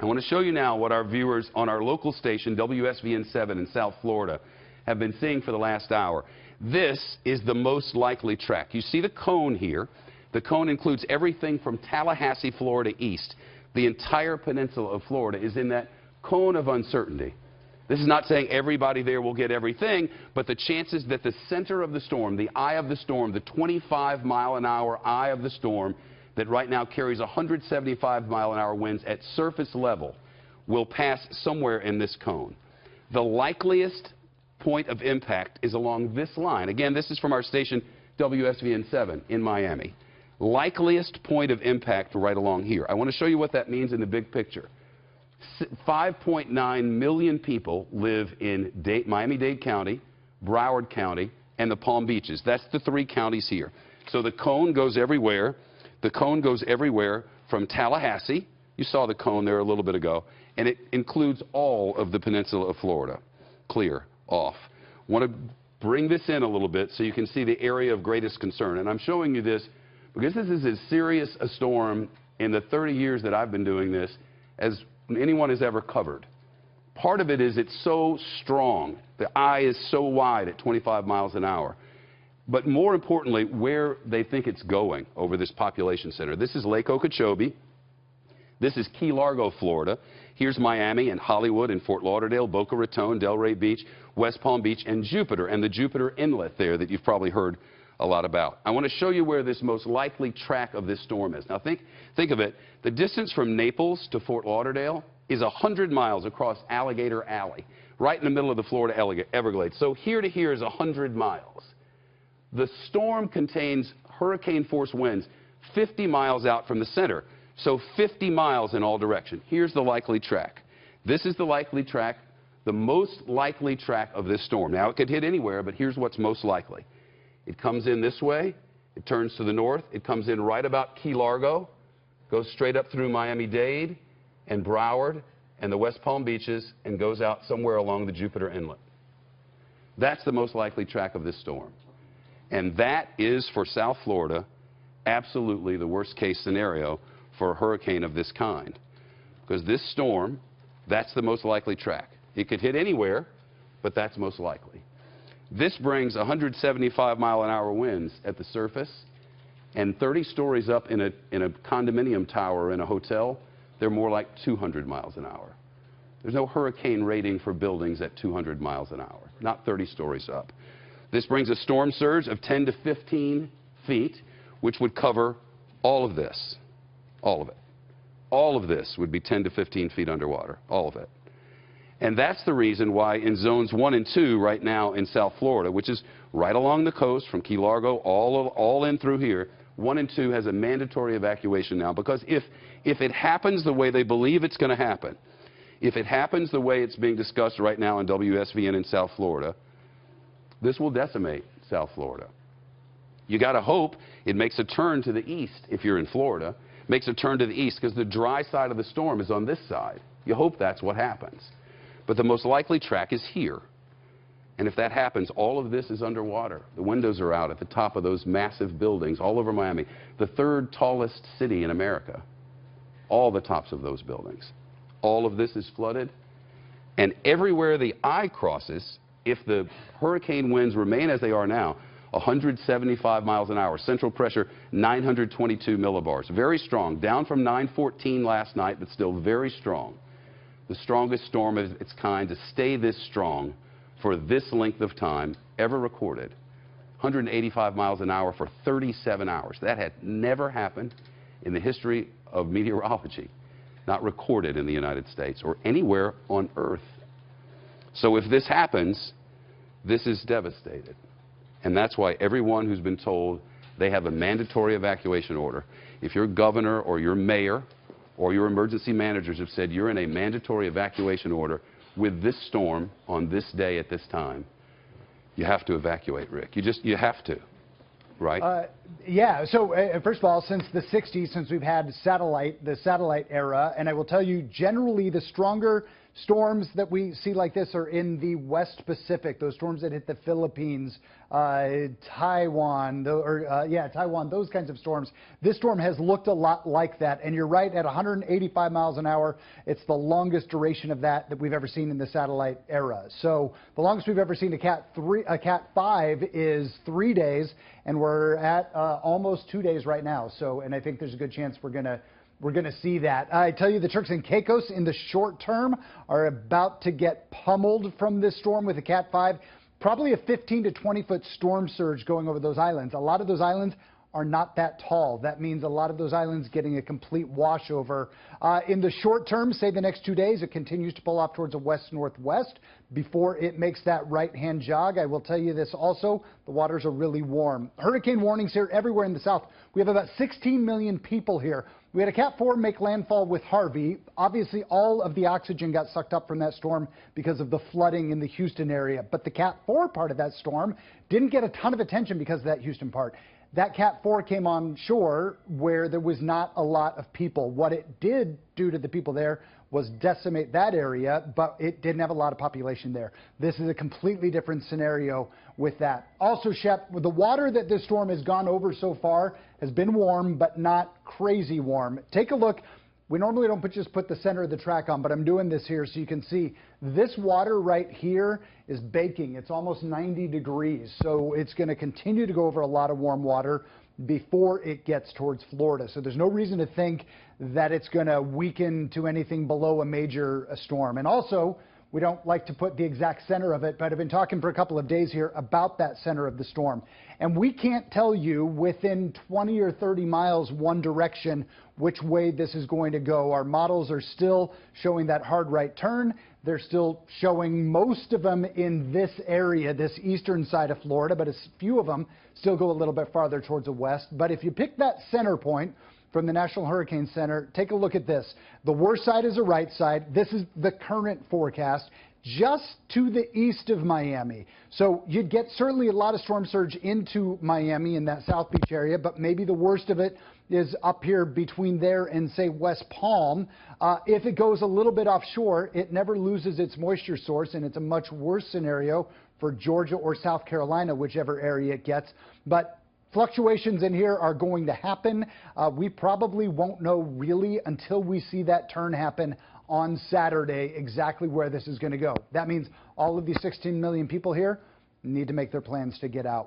I want to show you now what our viewers on our local station, WSVN-7 in South Florida, have been seeing for the last hour. This is the most likely track. You see the cone here. The cone includes everything from Tallahassee, Florida, east. The entire peninsula of Florida is in that cone of uncertainty. This is not saying everybody there will get everything, but the chances that the center of the storm, the eye of the storm, the 25-mile-an-hour eye of the storm that right now carries 175-mile-an-hour winds at surface level will pass somewhere in this cone. The likeliest point of impact is along this line. Again, this is from our station WSVN-7 in Miami. Likeliest point of impact right along here. I want to show you what that means in the big picture. 5.9 million people live in Miami-Dade County, Broward County, and the Palm Beaches. That's the three counties here. So the cone goes everywhere. The cone goes everywhere from Tallahassee. You saw the cone there a little bit ago. And it includes all of the peninsula of Florida. Clear, off. I want to bring this in a little bit so you can see the area of greatest concern. And I'm showing you this because this is as serious a storm in the 30 years that I've been doing this as anyone has ever covered. Part of it is it's so strong. The eye is so wide at 25 miles an hour. But more importantly, where they think it's going over this population center. This is Lake Okeechobee. This is Key Largo, Florida. Here's Miami and Hollywood and Fort Lauderdale, Boca Raton, Delray Beach, West Palm Beach, and Jupiter, and the Jupiter Inlet there that you've probably heard a lot about. I want to show you where this most likely track of this storm is. Now think of it. The distance from Naples to Fort Lauderdale is 100 miles across Alligator Alley, right in the middle of the Florida Everglades. So here to here is 100 miles. The storm contains hurricane-force winds 50 miles out from the center, so 50 miles in all directions. Here's the likely track. This is the likely track, the most likely track of this storm. Now, it could hit anywhere, but here's what's most likely. It comes in this way. It turns to the north. It comes in right about Key Largo, goes straight up through Miami-Dade and Broward and the West Palm Beaches and goes out somewhere along the Jupiter Inlet. That's the most likely track of this storm. And that is, for South Florida, absolutely the worst-case scenario for a hurricane of this kind. Because this storm, that's the most likely track. It could hit anywhere, but that's most likely. This brings 175-mile-an-hour winds at the surface, and 30 stories up in a condominium tower in a hotel, they're more like 200 miles an hour. There's no hurricane rating for buildings at 200 miles an hour, not 30 stories up. This brings a storm surge of 10 to 15 feet, which would cover all of this, all of it. All of this would be 10 to 15 feet underwater, all of it. And that's the reason why in zones 1 and 2 right now in South Florida, which is right along the coast from Key Largo all in through here, 1 and 2 has a mandatory evacuation now. Because if it happens the way they believe it's going to happen, if it happens the way it's being discussed right now in WSVN in South Florida, this will decimate South Florida. You got to hope it makes a turn to the east if you're in Florida, makes a turn to the east because the dry side of the storm is on this side. You hope that's what happens. But the most likely track is here. And if that happens, all of this is underwater. The windows are out at the top of those massive buildings all over Miami. The third tallest city in America. All the tops of those buildings. All of this is flooded. And everywhere the eye crosses, if the hurricane winds remain as they are now, 175 miles an hour, central pressure 922 millibars. Very strong. Down from 914 last night, but still very strong. The strongest storm of its kind to stay this strong for this length of time ever recorded. 185 miles an hour for 37 hours. That had never happened in the history of meteorology. Not recorded in the United States or anywhere on Earth. So if this happens, this is devastated. And that's why everyone who's been told they have a mandatory evacuation order, if your governor or your mayor or your emergency managers have said you're in a mandatory evacuation order with this storm on this day at this time, you have to evacuate, Rick. You have to, right? Yeah. So first of all, since the 60s, since we've had the satellite era, and I will tell you, generally the stronger storms that we see like this are in the West Pacific, those storms that hit the Philippines, Taiwan, Taiwan, those kinds of storms. This storm has looked a lot like that, and you're right, at 185 miles an hour, it's the longest duration of that we've ever seen in the satellite era. So the longest we've ever seen a Cat 5 is 3 days, and we're at almost 2 days right now. So, and I think there's a good chance we're going to see that. I tell you, the Turks and Caicos in the short term are about to get pummeled from this storm with a Cat 5. Probably a 15 to 20-foot storm surge going over those islands. A lot of those islands are not that tall. That means a lot of those islands getting a complete washover. In the short term, say the next 2 days, it continues to pull off towards the west-northwest before it makes that right-hand jog. I will tell you this also, the waters are really warm. Hurricane warnings here everywhere in the south. We have about 16 million people here. We had a Cat 4 make landfall with Harvey. Obviously, all of the oxygen got sucked up from that storm because of the flooding in the Houston area. But the Cat 4 part of that storm didn't get a ton of attention because of that Houston part. That Cat 4 came on shore where there was not a lot of people. What it did do to the people there was decimate that area, but it didn't have a lot of population there. This is a completely different scenario with that. Also, Shep, the water that this storm has gone over so far has been warm, but not crazy warm. Take a look. We normally don't just put the center of the track on, but I'm doing this here so you can see this water right here is baking. It's almost 90 degrees, so it's going to continue to go over a lot of warm water before it gets towards Florida. So there's no reason to think that it's going to weaken to anything below a major storm. And also, we don't like to put the exact center of it, but I've been talking for a couple of days here about that center of the storm. And we can't tell you within 20 or 30 miles one direction which way this is going to go. Our models are still showing that hard right turn. They're still showing most of them in this area, this eastern side of Florida, but a few of them still go a little bit farther towards the west. But if you pick that center point from the National Hurricane Center, take a look at this. The worst side is the right side. This is the current forecast, just to the east of Miami. So you'd get certainly a lot of storm surge into Miami in that South Beach area, but maybe the worst of it is up here between there and, say, West Palm. If it goes a little bit offshore, it never loses its moisture source, and it's a much worse scenario for Georgia or South Carolina, whichever area it gets. But fluctuations in here are going to happen. We probably won't know really until we see that turn happen on Saturday exactly where this is going to go. That means all of these 16 million people here need to make their plans to get out.